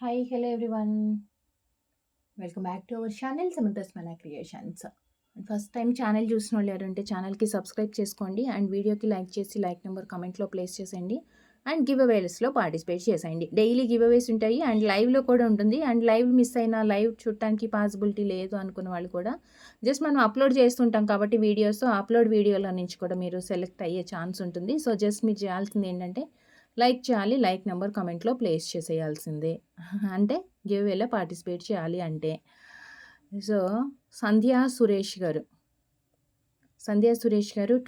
Hi, hello everyone. Welcome back to our channel Samantha's Mana Creations. And first time channel చూసిన వాళ్ళు ఎవరంటే ఛానల్కి subscribe చేసుకోండి and వీడియోకి లైక్ చేసి లైక్ నెంబర్ కామెంట్లో ప్లేస్ చేసేయండి అండ్ గివ్ అవేస్లో పార్టిసిపేట్ చేసేయండి. డైలీ గివ్ అవేస్ ఉంటాయి అండ్ లైవ్లో కూడా ఉంటుంది. అండ్ లైవ్ మిస్ అయినా లైవ్ చూడటానికి పాసిబిలిటీ లేదు అనుకున్న వాళ్ళు కూడా జస్ట్ మనం అప్లోడ్ చేస్తుంటాం కాబట్టి వీడియోస్ అప్లోడ్ వీడియోల నుంచి కూడా మీరు సెలెక్ట్ అయ్యే ఛాన్స్ ఉంటుంది. సో జస్ట్ మీరు చేయాల్సింది ఏంటంటే లైక్ చేయాలి, లైక్ నెంబర్ కామెంట్లో ప్లేస్ చేసేయాల్సిందే. అంటే గివ్ అవేలో పార్టిసిపేట్ చేయాలి అంటే. సో సంధ్యా సురేష్ గారు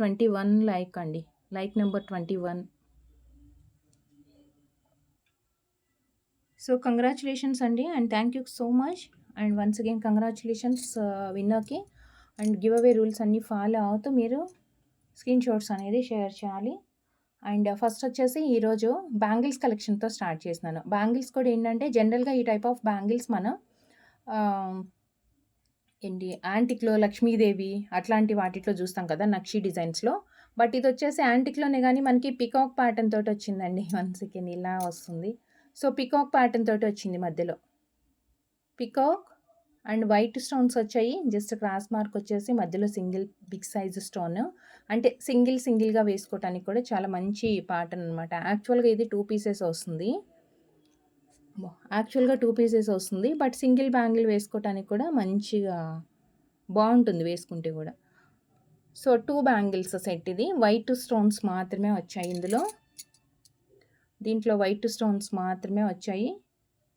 21 లైక్ అండి, లైక్ నెంబర్ 21. సో కంగ్రాచులేషన్స్ అండి and thank you so much and once again congratulations విన్నర్కి. అండ్ గివ్ అవే రూల్స్ అన్నీ ఫాలో అవుతూ మీరు స్క్రీన్ షాట్స్ అనేది షేర్ చేయాలి. అండ్ ఫస్ట్ వచ్చేసి ఈరోజు బ్యాంగిల్స్ కలెక్షన్తో స్టార్ట్ చేసినాను. బ్యాంగిల్స్ కూడా ఏంటంటే జనరల్గా ఈ టైప్ ఆఫ్ బ్యాంగిల్స్ మనం ఏంటి యాంటిక్లో లక్ష్మీదేవి అట్లాంటి వాటిలో చూస్తాం కదా నక్షి డిజైన్స్లో. బట్ ఇది వచ్చేసి యాంటిక్లోనే కానీ మనకి పికాక్ ప్యాటర్న్ తోటి వచ్చిందండి. 1 సెకండ్ ఇలా వస్తుంది. సో పికాక్ ప్యాటర్న్ తోటి వచ్చింది, మధ్యలో పికాక్ అండ్ వైట్ స్టోన్స్ వచ్చాయి. జస్ట్ క్రాస్ మార్క్ వచ్చేసి మధ్యలో సింగిల్ బిగ్ సైజ్ స్టోన్, అంటే సింగిల్గా వేసుకోవటానికి కూడా చాలా మంచి ప్యాటర్న్ అనమాట. యాక్చువల్గా ఇది 2 పీసెస్ వస్తుంది. బట్ సింగిల్ బ్యాంగిల్ వేసుకోవటానికి కూడా మంచిగా బాగుంటుంది వేసుకుంటే కూడా. సో 2 బ్యాంగిల్స్ సెట్ ఇది. వైట్ స్టోన్స్ మాత్రమే వచ్చాయి దీంట్లో వైట్ స్టోన్స్ మాత్రమే వచ్చాయి.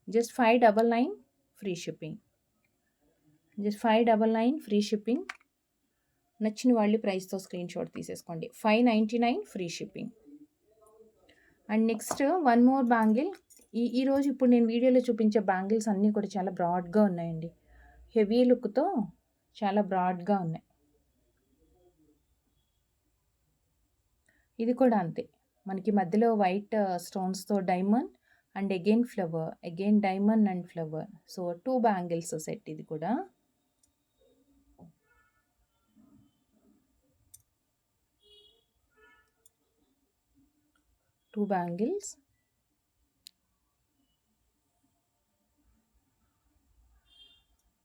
Just 599 free shipping. నచ్చిన వాళ్ళు ప్రైస్తో స్క్రీన్ షాట్ తీసేసుకోండి. 599 free shipping. And next one more bangle. ఈరోజు ఇప్పుడు నేను వీడియోలో చూపించే బ్యాంగిల్స్ అన్నీ కూడా చాలా బ్రాడ్గా ఉన్నాయండి. హెవీ లుక్తో చాలా బ్రాడ్గా ఉన్నాయి. ఇది కూడా అంతే, మనకి మధ్యలో వైట్ స్టోన్స్తో diamond and again flower, again diamond and flower. So 2 bangles set ఇది కూడా. Two bangles,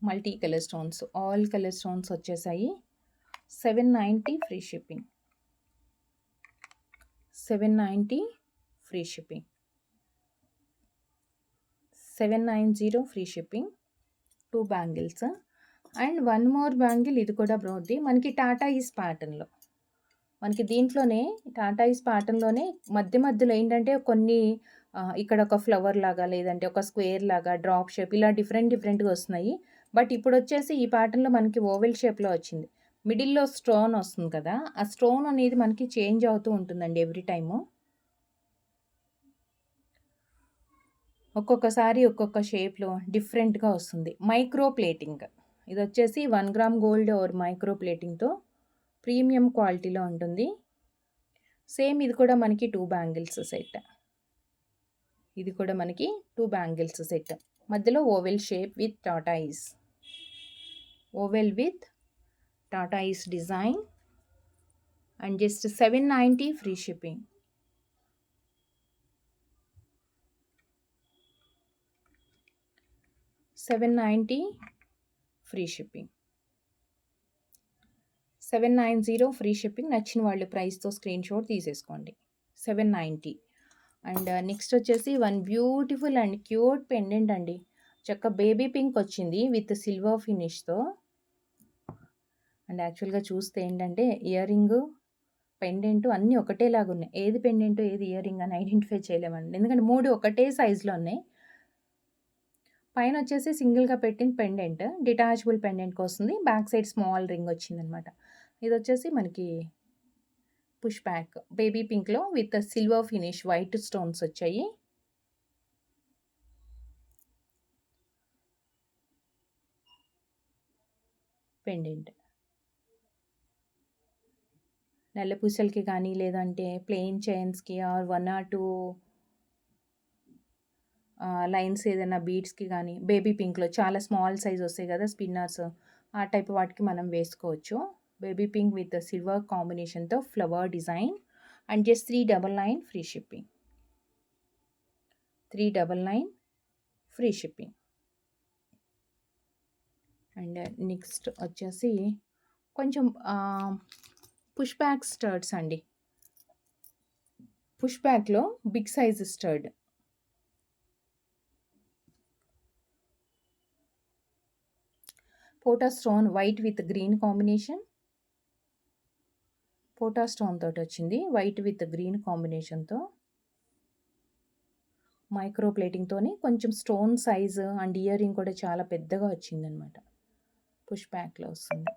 multi colour stones, all colour stones వచ్చేసాయి. 790 free shipping. 790 free shipping. 790 free shipping. 2 bangles and one more bangle. ఇది కూడా బ్రాడ్ది, మనకి Tata is ప్యాటర్న్లో. మనకి దీంట్లోనే Tata is ప్యాటర్న్లోనే మధ్యలో ఏంటంటే కొన్ని ఇక్కడ ఒక ఫ్లవర్ లాగా, లేదంటే ఒక స్క్వేర్ లాగా, డ్రాప్ షేప్, ఇలా డిఫరెంట్గా వస్తున్నాయి. బట్ ఇప్పుడు వచ్చేసి ఈ ప్యాటర్న్లో మనకి ఓవెల్ షేప్లో వచ్చింది. మిడిల్లో స్టోన్ వస్తుంది కదా, ఆ స్టోన్ అనేది మనకి చేంజ్ అవుతూ ఉంటుందండి ఎవ్రీ టైము. ఒక్కొక్కసారి ఒక్కొక్క షేప్లో డిఫరెంట్గా వస్తుంది. Micro plating. ఇది వచ్చేసి 1 గ్రామ్ గోల్డ్ ఆర్ మైక్రో ప్లేటింగ్తో ప్రీమియం క్వాలిటీలో ఉంటుంది. సేమ్ ఇది కూడా మనకి 2 బ్యాంగిల్స్ సెట్. ఇది కూడా మనకి 2 బ్యాంగిల్స్ సెట్. మధ్యలో ఓవెల్ షేప్ విత్ టాటా ఈస్. ఓవెల్ విత్ టాటా ఈస్ design and just 790 free shipping. 790 free shipping. 790 free shipping. నచ్చిన వాళ్ళు ప్రైస్తో స్క్రీన్ షాట్ తీసేసుకోండి. 790. అండ్ నెక్స్ట్ వచ్చేసి one beautiful and cute pendant అండి. చక్క బేబీ పింక్ వచ్చింది విత్ సిల్వర్ ఫినిష్తో. అండ్ యాక్చువల్గా చూస్తే ఏంటంటే ఇయర్ రింగ్, పెండెంట్ అన్నీ ఒకటేలాగా ఉన్నాయి. ఏది పెండెంట్ ఏది ఇయర్ రింగ్ అని ఐడెంటిఫై చేయలేమండి, ఎందుకంటే 3 ఒకటే సైజులో ఉన్నాయి. పైన వచ్చేసి సింగిల్గా పెట్టిన పెండెంట్, డిటాచబుల్ పెండెంట్కి వస్తుంది. బ్యాక్ సైడ్ స్మాల్ రింగ్ వచ్చిందనమాట. ఇది వచ్చేసి మనకి పుష్ బ్యాక్ బేబీ పింక్లో with silver finish, white stones వచ్చాయి. పెండెంట్ నల్ల పూసలకి కానీ, లేదంటే ప్లెయిన్ చైన్స్కి ఆర్ 1 or 2 లైన్స్ ఏదైనా బీడ్స్కి కానీ, బేబీ పింక్లో చాలా స్మాల్ సైజ్ వస్తాయి కదా స్పిన్నర్స్, ఆ టైప్ వాటికి మనం వేసుకోవచ్చు. బేబీ పింక్ విత్ సిల్వర్ కాంబినేషన్తో flower design and just 399 free shipping. 399 free shipping. And next వచ్చేసి కొంచెం పుష్ బ్యాక్ స్టర్ట్స్ అండి. పుష్ బ్యాక్‌లో బిగ్ సైజ్ స్టడ్. పోటా stone white with green combination. పోటా స్టోన్ తోటొచ్చింది. వైట్ విత్ గ్రీన్ కాంబినేషన్‌తో. మైక్రో ప్లేటింగ్‌తోని కొంచెం stone size and earring కూడా చాలా పెద్దగా వచ్చిందనమాట. పుష్ బ్యాక్‌లో వస్తుంది.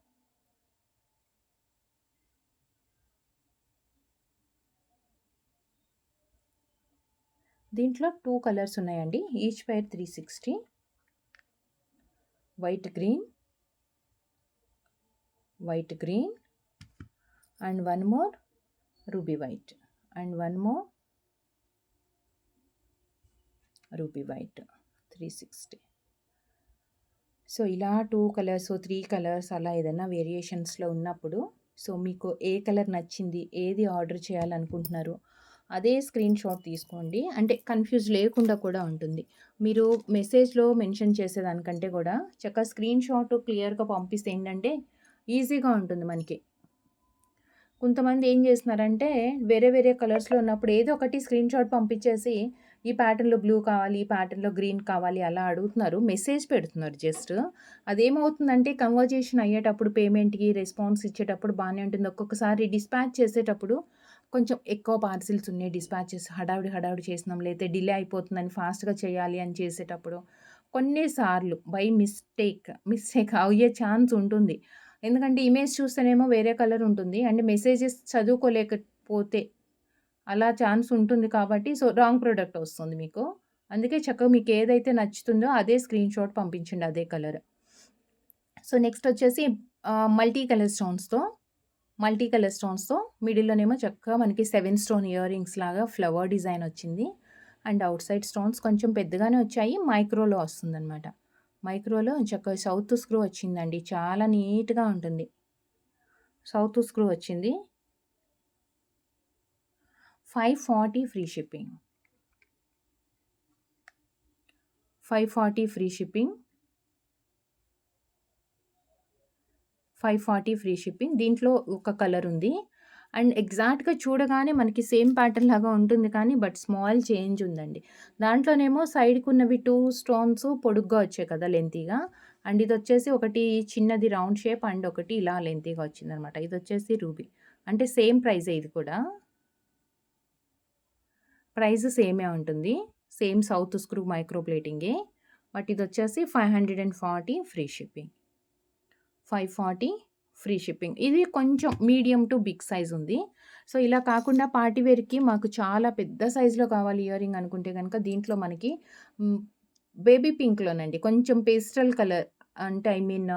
దీంట్లో 2 కలర్స్ ఉన్నాయండి. Each pair 360. White green and one more ruby white and one more ruby white 360. So ఇలా 2 కలర్స్ 3 కలర్స్ అలా ఏదైనా వేరియేషన్స్‌లో ఉన్నప్పుడు సో మీకు ఏ కలర్ నచ్చింది, ఏది ఆర్డర్ చేయాలనుకుంటున్నారు అదే స్క్రీన్ షాట్ తీసుకోండి. అంటే కన్‌ఫ్యూజ్ లేకుండా కూడా ఉంటుంది. మీరు మెసేజ్‌లో మెన్షన్ చేసేదానికంటే కూడా చక్కగా స్క్రీన్ షాట్ క్లియర్‌గా పంపిస్తే ఏంటంటే ఈజీగా ఉంటుంది మనకి. కొంతమంది ఏం చేస్తున్నారంటే వేరే వేరే కలర్స్‌లో ఉన్నప్పుడు ఏదో ఒకటి స్క్రీన్ షాట్ పంపించేసి ఈ ప్యాటర్న్‌లో బ్లూ కావాలి, ఈ ప్యాటర్న్‌లో గ్రీన్ కావాలి అలా అడుగుతున్నారు. మెసేజ్ పెడుతున్నారు జస్ట్. అదేమవుతుందంటే కన్వర్జేషన్ అయ్యేటప్పుడు పేమెంట్‌కి రెస్పాన్స్ ఇచ్చేటప్పుడు బానే ఉంటుంది. ఒక్కొక్కసారి డిస్పాచ్ చేసేటప్పుడు కొంచెం ఎక్కువ పార్సిల్స్ ఉన్నాయి డిస్పాచెస్ హడావిడి చేసినాం లేతే డిలే అయిపోతుందని ఫాస్ట్‌గా చేయాలి అని చేసేటప్పుడు కొన్నిసార్లు బై మిస్టేక్ అయ్యే ఛాన్స్ ఉంటుంది. ఎందుకంటే ఇమేజ్ చూస్తేనేమో వేరే కలర్ ఉంటుంది. అండ్ మెసేజెస్ చదువుకోలేకపోతే అలా ఛాన్స్ ఉంటుంది కాబట్టి సో రాంగ్ ప్రొడక్ట్ వస్తుంది మీకు. అందుకే చక్కగా మీకు ఏదైతే నచ్చుతుందో అదే స్క్రీన్ షాట్ పంపించండి అదే కలర్. సో నెక్స్ట్ వచ్చేసి మల్టీ కలర్ స్టోన్స్‌తో మిడిల్‌లోనేమో చక్కగా మనకి 7 స్టోన్ ఇయర్ రింగ్స్ లాగా ఫ్లవర్ డిజైన్ వచ్చింది. అండ్ ఔట్ సైడ్ స్టోన్స్ కొంచెం పెద్దగానే వచ్చాయి. మైక్రోలో వస్తుందనమాట. మైక్రోలో చక్కగా సౌత్ స్క్రూ వచ్చిందండి. చాలా నీట్‌గా ఉంటుంది. సౌత్ స్క్రూ వచ్చింది. 540 free shipping. 540 free shipping. 540 free shipping. దీంట్లో ఒక కలర్ ఉంది. అండ్ ఎగ్జాక్ట్‌గా చూడగానే మనకి సేమ్ ప్యాటర్న్ లాగా ఉంటుంది కానీ బట్ స్మాల్ చేంజ్ ఉందండి. దాంట్లోనేమో సైడ్‌కున్నవి 2 స్టోన్స్ పొడుగ్గా వచ్చాయి కదా లెంతీగా. అండ్ ఇదొచ్చేసి ఒకటి చిన్నది రౌండ్ షేప్ అండ్ ఒకటి ఇలా లెంతీగా వచ్చిందనమాట. ఇదొచ్చేసి రూబీ. అంటే సేమ్ ప్రైజే ఇది కూడా. ప్రైస్ సేమే ఉంటుంది. సేమ్ సౌత్ స్క్రూ మైక్రో ప్లేటింగే. బట్ ఇదొచ్చేసి 540 ఫ్రీ షిప్పింగ్. 540 free shipping. ఇది కొంచెం మీడియం టు బిగ్ సైజ్ ఉంది. సో ఇలా కాకుండా పార్టీ వేర్‌కి మాకు చాలా పెద్ద సైజ్‌లో కావాలి ఇయర్ రింగ్ అనుకుంటే గనుక దీంట్లో మనకి బేబీ పింక్‌లోనండి కొంచెం పేస్టల్ కలర్ అంటే ఐ మీన్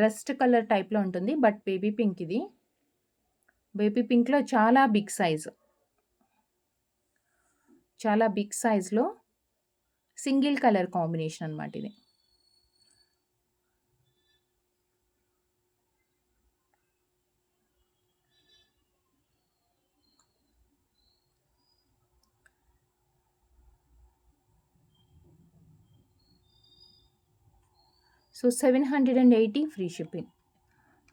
రస్ట్ కలర్ టైప్‌లో ఉంటుంది. బట్ బేబీ పింక్ ఇది. బేబీ పింక్‌లో చాలా బిగ్ సైజ్‌లో సింగిల్ కలర్ కాంబినేషన్ అనమాట ఇది. So 780 free shipping.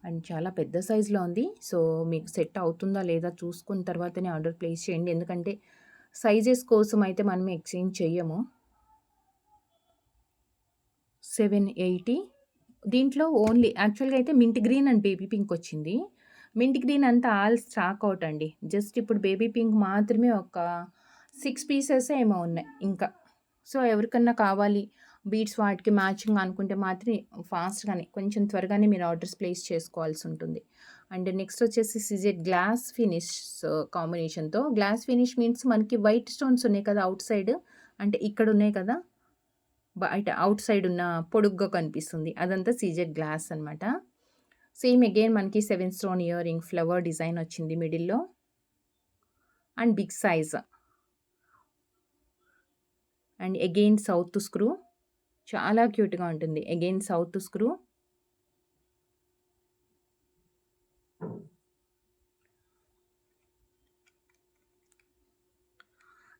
అండ్ చాలా పెద్ద సైజులో ఉంది. సో మీకు సెట్ అవుతుందా లేదా చూసుకున్న తర్వాతనే ఆర్డర్ ప్లేస్ చేయండి. ఎందుకంటే సైజెస్ కోసం అయితే మనం ఎక్స్చేంజ్ చెయ్యము. 780 దీంట్లో ఓన్లీ యాక్చువల్‌గా అయితే mint green and baby pink వచ్చింది. మింట్ గ్రీన్ అంతా ఆల్ స్టాక్ ఔట్ అండి. జస్ట్ ఇప్పుడు బేబీ పింక్ మాత్రమే ఒక 6 పీసెస్ ఏమో ఉన్నాయి ఇంకా. సో ఎవరికన్నా కావాలి బీడ్స్ వాటికి మ్యాచింగ్ అనుకుంటే మాత్రం ఫాస్ట్‌గానే కొంచెం త్వరగానే మీరు ఆర్డర్స్ ప్లేస్ చేసుకోవాల్సి ఉంటుంది. అండ్ నెక్స్ట్ వచ్చేసి సిజెడ్ గ్లాస్ ఫినిష్ కాంబినేషన్‌తో. గ్లాస్ ఫినిష్ మీన్స్ మనకి వైట్ స్టోన్స్ ఉన్నాయి కదా ఔట్ సైడ్. అంటే ఇక్కడ ఉన్నాయి కదా బయట ఔట్ సైడ్ ఉన్న పొడుగ్గా కనిపిస్తుంది. అదంతా సీజెడ్ గ్లాస్ అనమాట. సేమ్ అగైన్ మనకి 7 stone ear ring flower design వచ్చింది మిడిల్‌లో. And big size. And again south screw. చాలా క్యూట్‌గా ఉంటుంది. Again south screw.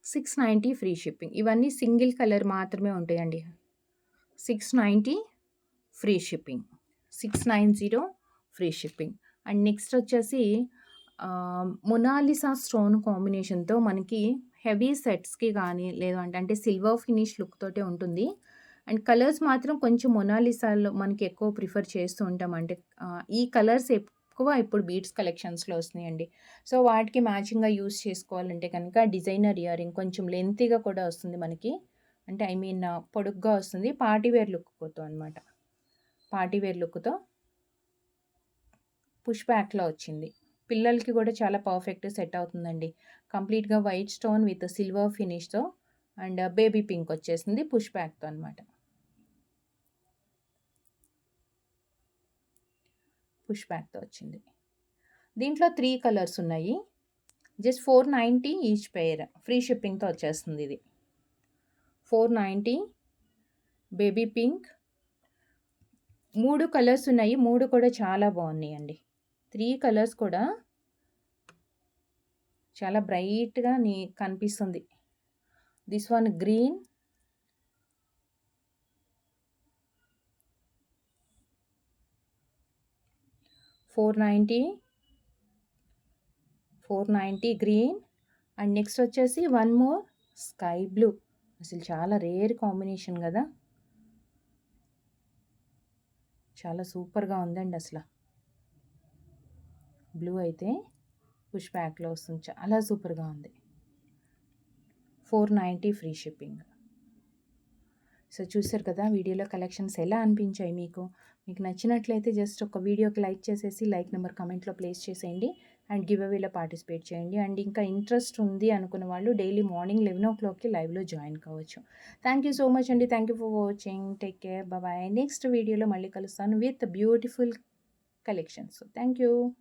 $690 free shipping. ఇవన్నీ సింగిల్ కలర్ మాత్రమే ఉంటాయండి. 690 free shipping. 690 free shipping. And next వచ్చేసి మొనాలిసా స్టోన్ కాంబినేషన్‌తో మనకి హెవీ సెట్స్‌కి గానీ, లేదు అంటే సిల్వర్ ఫినిష్ లుక్ తోటే ఉంటుంది. అండ్ కలర్స్ మాత్రం కొంచెం మొనాలిసాలో మనకి ఎక్కువ ప్రిఫర్ చేస్తూ ఉంటాం. అంటే ఈ కలర్స్ ఎక్కువ ఇప్పుడు బీడ్స్ కలెక్షన్స్‌లో వస్తున్నాయండి. సో, వాటికి మ్యాచింగ్‌గా యూజ్ చేసుకోవాలంటే కనుక డిజైనర్ ఇయరింగ్ కొంచెం లెంతీగా కూడా వస్తుంది మనకి. అంటే ఐ మీన్ పొడుగ్గా వస్తుంది. పార్టీ వేర్ లుక్‌తో అనమాట. పార్టీ వేర్ లుక్‌తో పుష్ బ్యాక్‌లో వచ్చింది. పిల్లలకి కూడా చాలా పర్ఫెక్ట్ సెట్ అవుతుందండి. కంప్లీట్‌గా వైట్ స్టోన్ విత్ సిల్వర్ ఫినిష్‌తో అండ్ బేబీ పింక్ వచ్చేసింది పుష్ బ్యాక్‌తో అనమాట. పుష్ బ్యాక్‌తో వచ్చింది. దీంట్లో 3 కలర్స్ ఉన్నాయి. Just 490 each pair. ఫ్రీ షిప్పింగ్‌తో వచ్చేస్తుంది ఇది. 490 బేబీ పింక్. 3 కలర్స్ ఉన్నాయి. 3 కూడా చాలా బాగున్నాయండి. 3 కలర్స్ కూడా చాలా బ్రైట్‌గా కనిపిస్తుంది. This one green, 490 green and next వచ్చేసి వన్ మోర్ స్కై బ్లూ. అసలు చాలా రేర్ కాంబినేషన్ కదా! చాలా సూపర్‌గా ఉందండి అసల. బ్లూ అయితే పుష్ బ్యాక్‌లో వస్తుంది. చాలా సూపర్‌గా ఉంది. 490 ఫ్రీ షిప్పింగ్. సో, చూసారు కదా వీడియోలో కలెక్షన్స్ ఎలా అనిపించాయి మీకు? మీకు నచ్చినట్లయితే జస్ట్ ఒక వీడియోకి లైక్ చేసేసి లైక్ నెంబర్ కామెంట్‌లో ప్లేస్ చేసేయండి. అండ్ గివ్ అవేలో పార్టిసిపేట్ చేయండి. అండ్ ఇంకా ఇంట్రెస్ట్ ఉంది అనుకున్న వాళ్ళు డైలీ మార్నింగ్ 11:00కి లైవ్‌లో జాయిన్ కావచ్చు. థ్యాంక్ యూ సో మచ్ అండి. Thank you for watching. Take care. Bye. Next వీడియోలో మళ్ళీ కలుస్తాను with beautiful collections. Thank you.